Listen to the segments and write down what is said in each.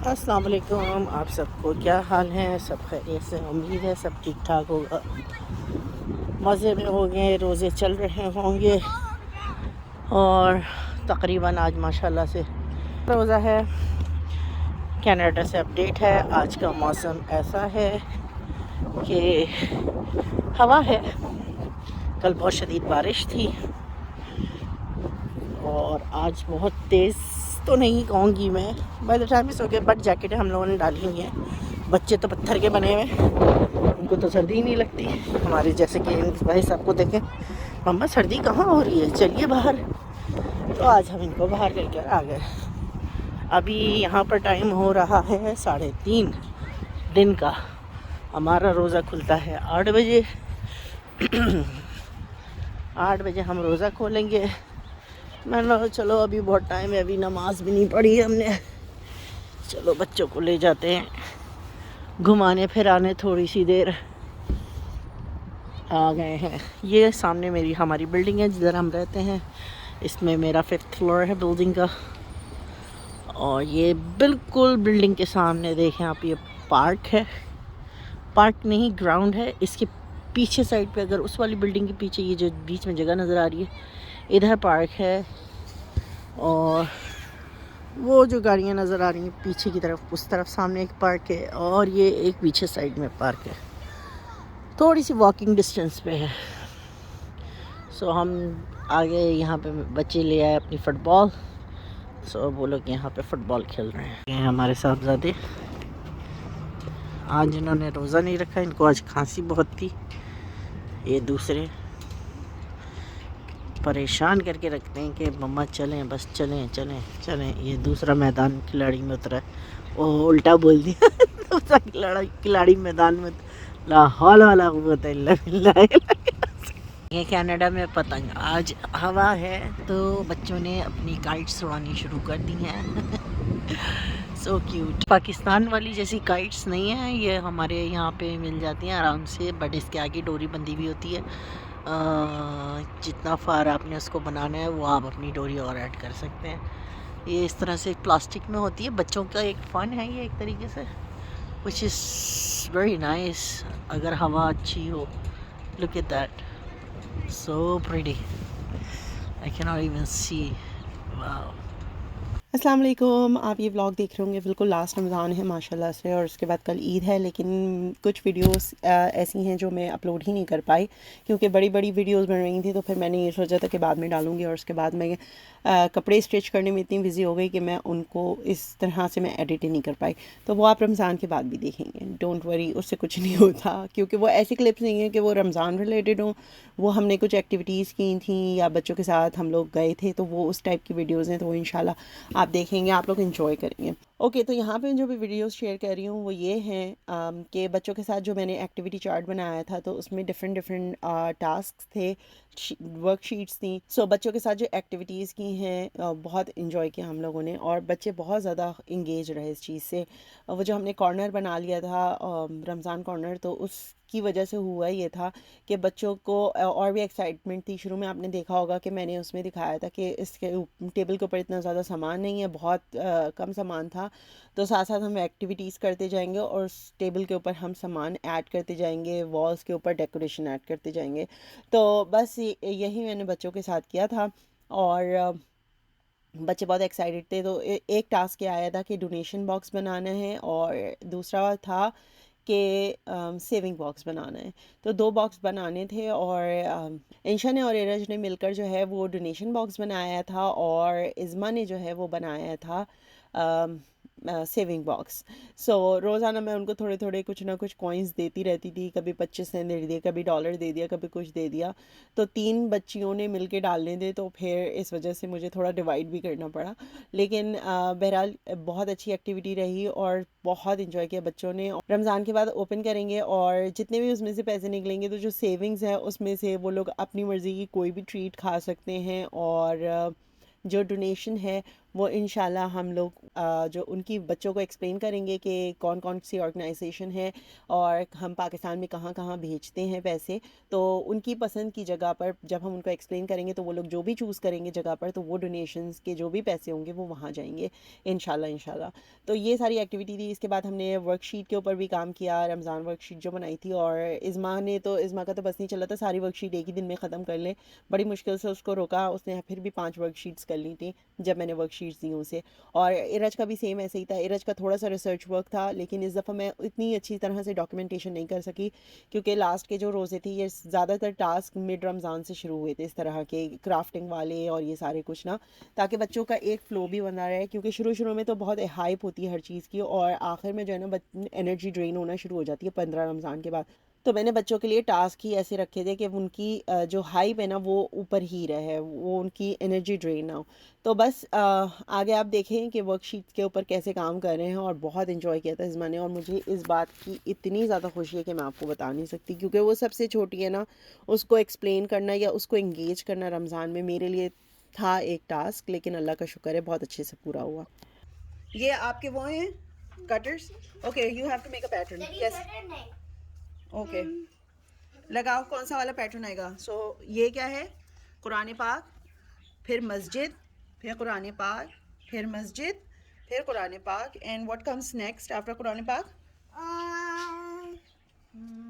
अस्सलाम वालेकुम। आप सबको क्या हाल है? सब खैरियत से? उम्मीद है सब ठीक ठाक होगा, मज़े में होंगे, रोज़े चल रहे होंगे। और तकरीबन आज माशाल्लाह से रोज़ा है। कनाडा से अपडेट है, आज का मौसम ऐसा है कि हवा है। कल बहुत शदीद बारिश थी और आज बहुत तेज़ तो नहीं कहूँगी मैं, बाय द टाइम इस हो गया। बट जैकेटें हम लोगों ने डाली हुई हैं। बच्चे तो पत्थर के बने हुए, उनको तो सर्दी नहीं लगती। हमारे जैसे कि भाई सबको देखें, मम्मा सर्दी कहाँ हो रही है, चलिए बाहर। तो आज हम इनको बाहर लेकर आ गए। अभी यहाँ पर टाइम हो रहा है 3:30 दिन का। हमारा रोज़ा खुलता है 8 बजे। 8 बजे हम रोज़ा खोलेंगे। मैंने कहा चलो अभी बहुत टाइम है, अभी नमाज भी नहीं पढ़ी हमने, चलो बच्चों को ले जाते हैं घुमाने फिराने। थोड़ी सी देर आ गए हैं। ये सामने हमारी बिल्डिंग है जिधर हम रहते हैं। इसमें मेरा 5th फ्लोर है बिल्डिंग का। और ये बिल्कुल बिल्डिंग के सामने देखें आप, ये पार्क है। पार्क नहीं, ग्राउंड है। इसके पीछे साइड पे, अगर उस वाली बिल्डिंग के पीछे ये जो बीच में जगह नज़र आ रही है, इधर पार्क है। और वो जो गाड़ियाँ नज़र आ रही हैं पीछे की तरफ, उस तरफ सामने एक पार्क है। और ये एक पीछे साइड में पार्क है, थोड़ी सी वॉकिंग डिस्टेंस पे है। सो हम आगे यहाँ पे बच्चे ले आए अपनी फ़ुटबॉल। सो वो लोग यहाँ पे फ़ुटबॉल खेल रहे हैं। ये हमारे साहबजादे, आज इन्होंने रोज़ा नहीं रखा, इनको आज खांसी बहुत थी। ये दूसरे परेशान करके रखते हैं कि मम्मा चलें, बस चलें चलें चलें। ये दूसरा मैदान खिलाड़ी में उतरा है। वो उल्टा बोल दिया। दूसरा खिलाड़ी मैदान में। ला हौल वाला कुव्वत इल्ला बिल्लाह। ये कनाडा में पतंग, आज हवा है तो बच्चों ने अपनी काइट्स उड़ानी शुरू कर दी हैं। So cute. पाकिस्तान वाली जैसी काइट्स नहीं है ये, हमारे यहाँ पे मिल जाती हैं आराम से। बट इसके आगे डोरी बंदी हुई होती है। जितना फार आपने उसको बनाना है वो आप अपनी डोरी और ऐड कर सकते हैं। ये इस तरह से प्लास्टिक में होती है। बच्चों का एक फ़न है ये एक तरीके से, विच इज़ वेरी नाइस। अगर हवा अच्छी हो, look at that, so pretty. I cannot even see. Wow. अस्सलाम वालेकुम। आप ये व्लॉग देख रहे होंगे, बिल्कुल लास्ट रमज़ान है माशाल्लाह से, और उसके बाद कल ईद है। लेकिन कुछ वीडियोस ऐसी हैं जो मैं अपलोड ही नहीं कर पाई क्योंकि बड़ी बड़ी वीडियोस बन रही थी। तो फिर मैंने ये सोचा था कि बाद में डालूंगी। और उसके बाद मैं कपड़े स्टिच करने में इतनी बिज़ी हो गई कि मैं उनको इस तरह से मैं एडिट ही नहीं कर पाई। तो वो आप रमज़ान के बाद भी देखेंगे, डोंट वरी, उससे कुछ नहीं होता। क्योंकि वो ऐसी क्लिप्स नहीं है कि वो रमज़ान रिलेटेड हों। वो हमने कुछ एक्टिविटीज़ की थी या बच्चों के साथ हम लोग गए थे, तो वो उस टाइप की वीडियोज़ हैं। तो वो इंशाल्लाह आप देखेंगे, आप लोग एंजॉय करेंगे। ओके, तो यहाँ पे जो भी वीडियोस शेयर कर रही हूँ वो ये हैं कि बच्चों के साथ जो मैंने एक्टिविटी चार्ट बनाया था, तो उसमें डिफरेंट डिफरेंट टास्क थे, वर्कशीट्स थी। सो बच्चों के साथ जो एक्टिविटीज़ की हैं बहुत इन्जॉय किया हम लोगों ने, और बच्चे बहुत ज़्यादा इंगेज रहे इस चीज़ से। वो जो हमने कॉर्नर बना लिया था रमज़ान कॉर्नर, तो उसकी वजह से हुआ ये था कि बच्चों को और भी एक्साइटमेंट थी। शुरू में आपने देखा होगा कि मैंने उसमें दिखाया था कि इसके टेबल के ऊपर इतना ज़्यादा सामान नहीं है, बहुत कम सामान था। तो साथ साथ हम एक्टिविटीज़ करते जाएंगे और उस टेबल के ऊपर हम सामान ऐड करते जाएंगे, वॉल्स के ऊपर डेकोरेशन ऐड करते जाएंगे। तो बस यही मैंने बच्चों के साथ किया था। और बच्चे बहुत एक्साइटेड थे। तो एक टास्क ये आया था कि डोनेशन बॉक्स बनाना है, और दूसरा था कि सेविंग बॉक्स बनाना है। तो 2 बॉक्स बनाने थे, और इंशा ने और एरज ने मिलकर जो है वो डोनेशन बॉक्स बनाया था, और इज़मा ने जो है वो बनाया था सेविंग बॉक्स। सो रोज़ाना मैं उनको थोड़े थोड़े कुछ ना कुछ कॉइन्स देती रहती थी। कभी 25 सेंट दे दिए, कभी डॉलर दे दिया, कभी कुछ दे दिया। तो 3 बच्चियों ने मिल के डालने थे, तो फिर इस वजह से मुझे थोड़ा डिवाइड भी करना पड़ा। लेकिन बहरहाल बहुत अच्छी एक्टिविटी रही और बहुत इंजॉय किया बच्चों ने। रमज़ान के बाद ओपन करेंगे, और जितने भी उसमें से पैसे निकलेंगे, तो जो सेविंग्स है उसमें से वो लोग अपनी मर्ज़ी की कोई भी ट्रीट खा सकते हैं। और जो डोनेशन है वो इंशाल्लाह हम लोग जो उनकी बच्चों को एक्सप्लेन करेंगे कि कौन कौन सी ऑर्गेनाइजेशन है और हम पाकिस्तान में कहाँ कहाँ भेजते हैं पैसे। तो उनकी पसंद की जगह पर जब हम उनको एक्सप्लेन करेंगे तो वो लोग जो भी चूज़ करेंगे जगह पर, तो वो डोनेशंस के जो भी पैसे होंगे वो वहाँ जाएंगे इंशाल्लाह इंशाल्लाह। तो ये सारी एक्टिविटी थी। इसके बाद हमने वर्कशीट के ऊपर भी काम किया, रमज़ान वर्कशीट जो बनाई थी। और इज़मा का तो बस नहीं चला था सारी वर्कशीट एक ही दिन में ख़त्म कर ले। बड़ी मुश्किल से उसको रोका, उसने फिर भी 5 वर्कशीट्स कर ली थी जब मैंने वर्कशीट्स दी उसे। और इरज का भी सेम ऐसे ही था। इरज का थोड़ा सा रिसर्च वर्क था, लेकिन इस दफ़ा मैं इतनी अच्छी तरह से डॉक्यूमेंटेशन नहीं कर सकी क्योंकि लास्ट के जो रोज़े थे ये ज़्यादातर टास्क मिड रमज़ान से शुरू हुए थे, इस तरह के क्राफ्टिंग वाले और ये सारे कुछ ना, ताकि बच्चों का एक फ़्लो भी बना रहे। क्योंकि शुरू में तो बहुत हाइप होती है हर चीज़ की, और आखिर में जो है ना एनर्जी ड्रेन होना शुरू हो जाती है 15 रमज़ान के बाद। तो मैंने बच्चों के लिए टास्क ही ऐसे रखे थे कि उनकी जो हाइप है ना वो ऊपर ही रहे, वो उनकी एनर्जी ड्रेन ना हो। तो बस आगे आप देखें कि वर्कशीट के ऊपर कैसे काम कर रहे हैं। और बहुत इन्जॉय किया था इज़मा ने, और मुझे इस बात की इतनी ज़्यादा खुशी है कि मैं आपको बता नहीं सकती, क्योंकि वो सबसे छोटी है ना, उसको एक्सप्लेन करना या उसको इंगेज करना रमज़ान में मेरे लिए था एक टास्क, लेकिन अल्लाह का शुक्र है बहुत अच्छे से पूरा हुआ। ये आपके वो हैं cutters? Okay, you have to make a pattern. Okay, लगाओ कौन सा वाला पैटर्न आएगा। सो ये क्या है? कुरान पाक, फिर मस्जिद, फिर कुरान पाक, फिर मस्जिद, फिर कुरान पाक। And what comes next after Quran पाक?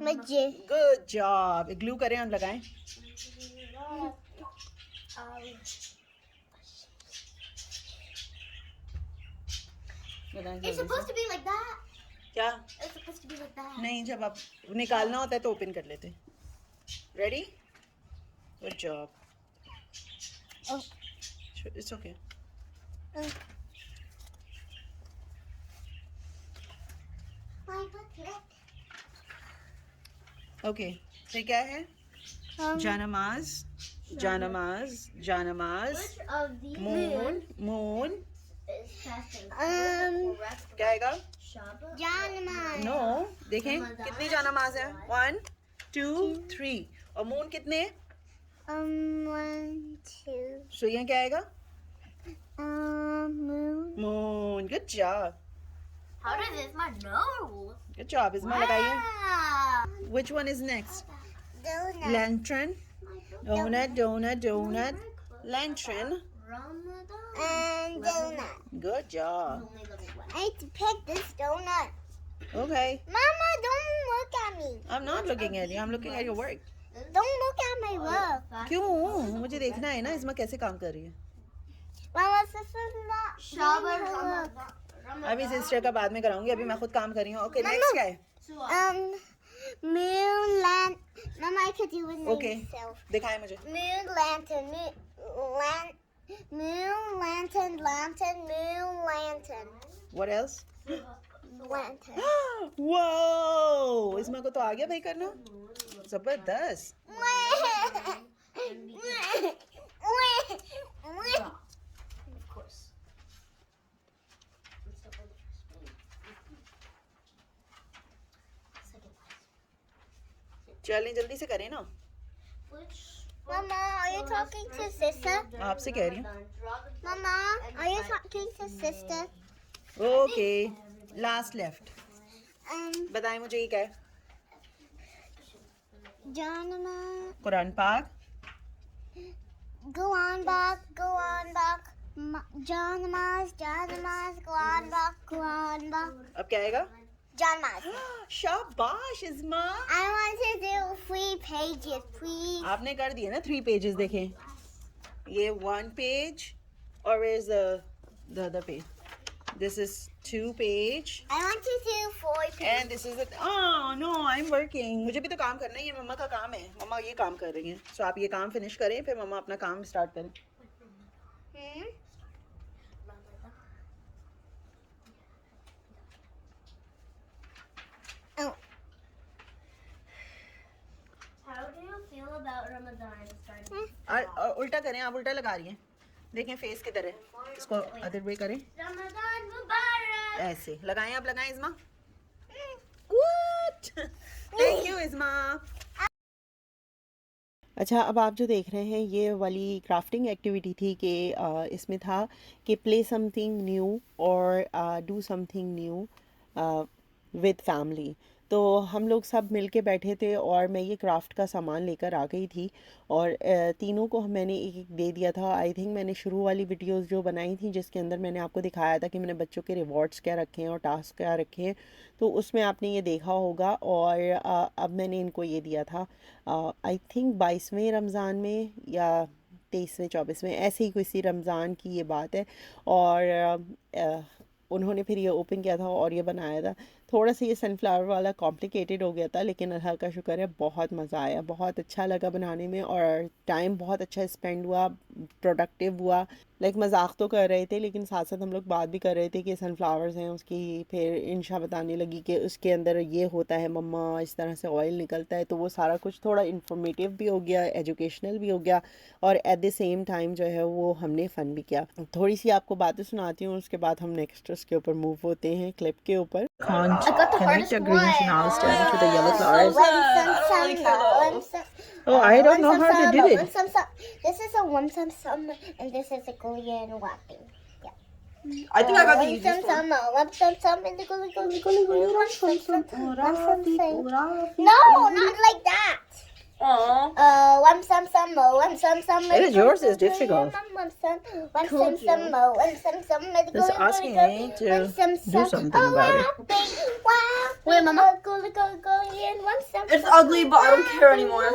मस्जिद। Good job. ग्लू करें और लगाएं। It's supposed to be like that. क्या? It's supposed to be like that. नहीं, जब आप निकालना होता है तो ओपन कर लेते। Ready? Good job. It's okay. Okay, फिर क्या है? जानमाज, जानमाज, जानमाज, Which of these moon, moon, is faster? क्या आएगा? Janamaz. नो, देखें कितनी जानमाज है? 1 2 3। और मून कितने? 1, 2. सो यहाँ क्या आएगा? Moon. Moon. Good job, How does this my nose? Good job. इसमें लगाइए। Wow. Which one is next? Donut. Lantern, donut, donut, donut, lantern. Ramadan. And donut. Good job. I need to pick this donut. Okay, Mama, don't look at me. I'm not looking at you. I'm looking at your work. Don't look at my work. क्यों? मुझे देखना है ना इसमें कैसे काम कर रही है। Mama, this is not Ramadan. अभी सिस्टर का बाद में कराऊंगी, अभी मैं खुद काम कर रही हूँ। ओके, नेक्स्ट क्या है? Moon lantern. Mama, I could do it Okay. myself. दिखाए मुझे। Moon lantern. Moon lantern. Lantern. Moon lantern. What else? Lantern. Wow! इसमें को तो आ गया भाई करना। जबरदस्त। Of course. चलें जल्दी से करें ना। Mama, are you talking to sister? आपसे कह रही हूँ। Mama, are you talking to sister? Okay, last left. Um, बताएं मुझे ये क्या है? Janama. कुरान पाक, Go on back, go on back. Janamaz, Janamaz, go on back, go on back. अब क्या आएगा? Janamaz. शाबाश इज़मा। I want to do 3 pages, please. आपने कर दिए ना 3 पेजेस। देखें ये 1 पेज और where is the other page? This is 2 page I want to do 4 pages. and this is it. Oh no, I'm working. मुझे भी तो काम करना है, ये मम्मा का काम है। मम्मा ये काम कर रही हैं, so आप ये काम फिनिश करें, फिर मम्मा अपना काम स्टार्ट करें। Hmm? Oh. How do you feel about Ramadan starting? और उल्टा करें, आप उल्टा लगा रही हैं। देखें फेस किधर है, इसको अदर वे करें। Ramadan Mubarak. ऐसे लगाएं, आप लगाएं इज़मा। What? Thank you इज़मा। अच्छा, अब आप जो देख रहे हैं ये वाली क्राफ्टिंग एक्टिविटी थी कि इसमें था कि प्ले समथिंग न्यू और do something new with family. तो हम लोग सब मिल के बैठे थे और मैं ये क्राफ्ट का सामान लेकर आ गई थी और तीनों को मैंने एक एक दे दिया था। आई थिंक मैंने शुरू वाली वीडियोस जो बनाई थी जिसके अंदर मैंने आपको दिखाया था कि मैंने बच्चों के रिवॉर्ड्स क्या रखे हैं और टास्क क्या रखे हैं, तो उसमें आपने ये देखा होगा। और अब मैंने इनको ये दिया था आई थिंक 22वें रमज़ान में या 23वें 24वें, ऐसे ही किसी रमज़ान की ये बात है। और उन्होंने फिर ये ओपन किया था और ये बनाया था। थोड़ा सा ये सनफ्लावर वाला कॉम्प्लिकेटेड हो गया था, लेकिन अल्लाह का शुक्र है बहुत मज़ा आया, बहुत अच्छा लगा बनाने में और टाइम बहुत अच्छा स्पेंड हुआ, प्रोडक्टिव हुआ। लाइक मजाक तो कर रहे थे लेकिन साथ साथ हम लोग बात भी कर रहे थे कि सनफ्लावर्स हैं उसकी। फिर इंशा बताने लगी कि उसके अंदर ये होता है मम्मा, इस तरह से ऑयल निकलता है। तो वो सारा कुछ थोड़ा इंफॉर्मेटिव भी हो गया, एजुकेशनल भी हो गया और एट द सेम टाइम जो है वो हमने फ़न भी किया। थोड़ी सी आपको बातें सुनाती हूँ, उसके बाद हम नेक्स्ट उसके ऊपर मूव होते हैं क्लिप के ऊपर। I got the hardest one. to the yellow flowers. Oh, Uh, I don't know how they did it. This is a one some and this is a Korean wrapping. I think I got the One easiest one. some and the No, not like that. Aww. One some. It is yours is difficult. One some. Just asking me to do something about it. Wait, Mama. It's ugly, but I don't care anymore.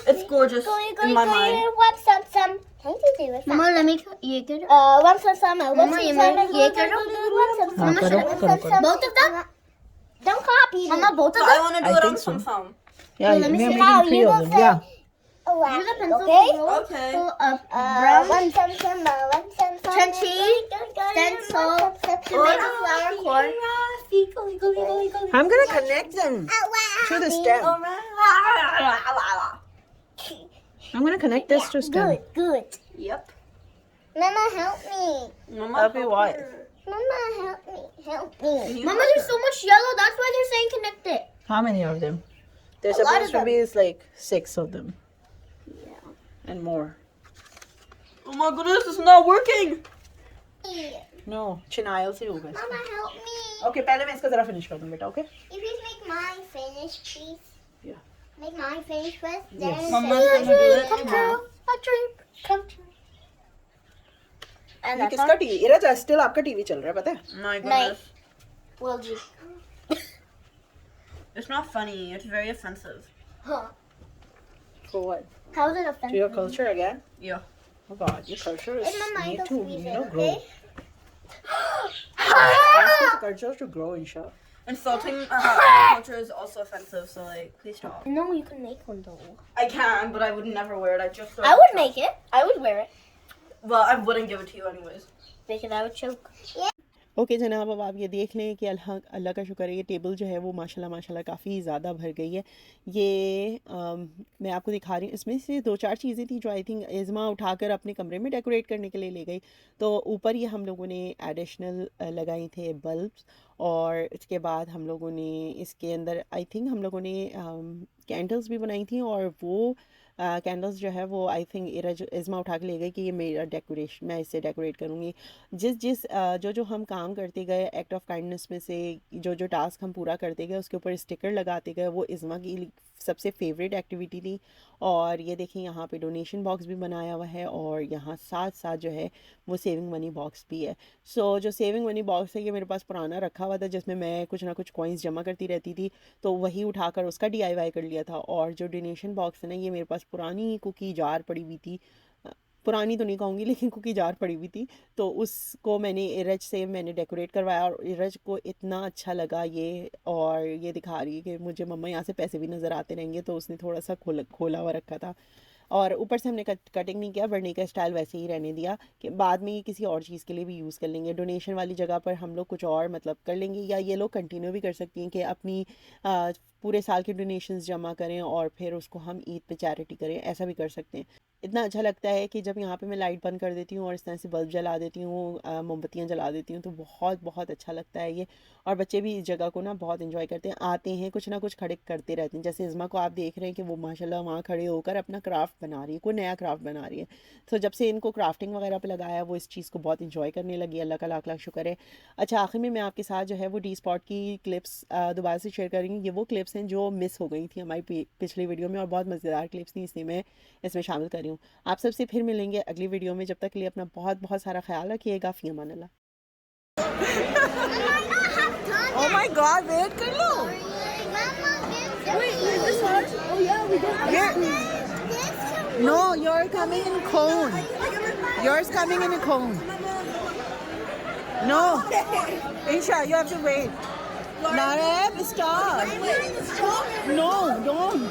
It's gorgeous in my mind. One some. Can you do it? Mama, let me ये करो. One some. Mama, ये करो. हाँ, करो, करो. Both of them? Don't copy. Mama, both of them. them? I want to do I it think on so. some. Yeah, let me we are see. making Now, 3 you of will them. say- Yeah. Use a pencil Okay. to roll. Okay. Brown. One some. Crunchy, stencil, to make a flower cord. I'm gonna connect them to the stem. I'm gonna connect this to stem. Good. Yep. Mama, help me. Mama, Help you what? Mama, help me. Help me. Mama, there's so much yellow. That's why they're saying connect it. How many of them? There's A lot supposed of to be like 6 of them. And more. Oh my goodness, it's not working. No, chinayal se hoga. Mama, help me. Okay, पहले मैं इसका जरा finish कर दूँ बेटा, okay? If you make mine finish, please. Yeah. Make mine finish first. Yes. Then Mama's say gonna do it. come true. A dream come true. And ये that's किसका TV? इरा जा still आपका टीवी चल रहा है पता है? My goodness. Will you? It's not funny. It's very offensive. Huh. For what? How is it To offensive? your culture again? Yeah. Oh God, your culture is In my mind, need don't to, squeeze you know, it, grow. okay? Ask your culture to grow, Insha. Insulting culture is also offensive, so like, please stop. No, you can make one though. I can, but I would never wear it. I just. I would make it. I would wear it Well, I wouldn't give it to you anyways. because I would choke. Okay जनाब, अब आप ये देख लें कि अल्लाह का शुक्र है ये टेबल जो है वो माशाल्लाह काफ़ी ज़्यादा भर गई है। ये मैं आपको दिखा रही हूँ, इसमें से 2-4 चीज़ें थी जो आई थिंक इज़मा उठाकर अपने कमरे में डेकोरेट करने के लिए ले गई। तो ऊपर ये हम लोगों ने एडिशनल लगाए थे बल्ब्स और इसके बाद हम लोगों ने इसके अंदर आई थिंक हम लोगों ने कैंडल्स भी बनाई थी और वो कैंडल्स जो है वो आई थिंक इज़मा उठा के ले गई कि ये मेरा डेकोरेशन, मैं इससे डेकोरेट करूँगी। जिस जो हम काम करते गए एक्ट ऑफ काइंडनेस में से जो टास्क हम पूरा करते गए उसके ऊपर स्टिकर लगाते गए, वो इज़मा की सबसे फेवरेट एक्टिविटी थी। और ये देखें यहाँ पे डोनेशन बॉक्स भी बनाया हुआ है और यहाँ साथ साथ जो है वो सेविंग मनी बॉक्स भी है। सो जो सेविंग मनी बॉक्स है ये मेरे पास पुराना रखा हुआ था जिसमें मैं कुछ ना कुछ कॉइन्स जमा करती रहती थी, तो वही उठाकर उसका DIY कर लिया था। और जो डोनेशन बॉक्स है ना, ये मेरे पास पुरानी कुकी जार पड़ी हुई थी, पुरानी तो नहीं कहूँगी लेकिन कुकी जार पड़ी हुई थी, तो उसको मैंने इरज से मैंने डेकोरेट करवाया और इरज को इतना अच्छा लगा ये। और ये दिखा रही है कि मुझे मम्मा यहाँ से पैसे भी नज़र आते रहेंगे, तो उसने थोड़ा सा खोला हुआ रखा था। और ऊपर से हमने कटिंग नहीं किया, बढ़ने का स्टाइल वैसे ही रहने दिया कि बाद में ये किसी और चीज़ के लिए भी यूज़ कर लेंगे। डोनेशन वाली जगह पर हम लोग कुछ और मतलब कर लेंगे, या ये लोग कंटिन्यू भी कर सकती हैं कि अपनी पूरे साल के डोनेशंस जमा करें और फिर उसको हम ईद पे चैरिटी करें, ऐसा भी कर सकते हैं। इतना अच्छा लगता है कि जब यहाँ पे मैं लाइट बंद कर देती हूँ और इस तरह से बल्ब जला देती हूँ, मोमबत्तियाँ जला देती हूँ, तो बहुत बहुत अच्छा लगता है ये। और बच्चे भी इस जगह को ना बहुत इंजॉय करते हैं, आते हैं, कुछ ना कुछ खड़े करते रहते हैं। जैसे इज़्मा को आप देख रहे हैं कि वो माशाल्लाह वहाँ खड़े होकर अपना क्राफ्ट बना रही है, कोई नया क्राफ्ट बना रही है। तो जब से इनको क्राफ्टिंग वगैरह पे लगाया, वो इस चीज़ को बहुत इंजॉय करने लगी। अल्लाह का लाख लाख शुक्र है। अच्छा, आखिर में मैं आपके साथ जो है वो डी स्पॉट की क्लिप्स दोबारा से शेयर करेंगी। ये वो क्लिप्स हैं जो मिस हो गई थी हमारी पिछली वीडियो में, और बहुत मज़ेदार क्लिप्स थी, इसलिए मैं इसमें शामिल कर रही हूँ। आप सबसे फिर मिलेंगे अगली वीडियो में। जब तक के लिए अपना बहुत बहुत सारा ख्याल रखिएगा। फ़ी अमान अल्लाह। Oh my God, wait कर लो। Wait, is this ours? Oh yeah, we got Yeah. No, you're coming in cone. Yours coming in a cone. No. Isha, you have to wait. Nareb, stop. No, don't.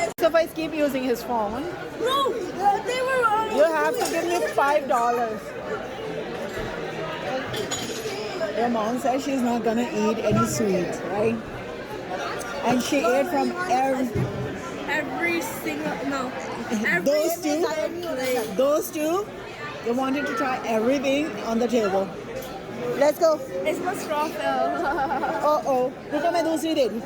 Mustafa is keep using his phone. No, they were. You have to give me $5. Your mom says she's not gonna eat any sweets, right? And she ate from Every single no. those two. They wanted to try everything on the table. Let's go. It's my straw fell. Oh, रुको मैं दूसरी दे दूँ.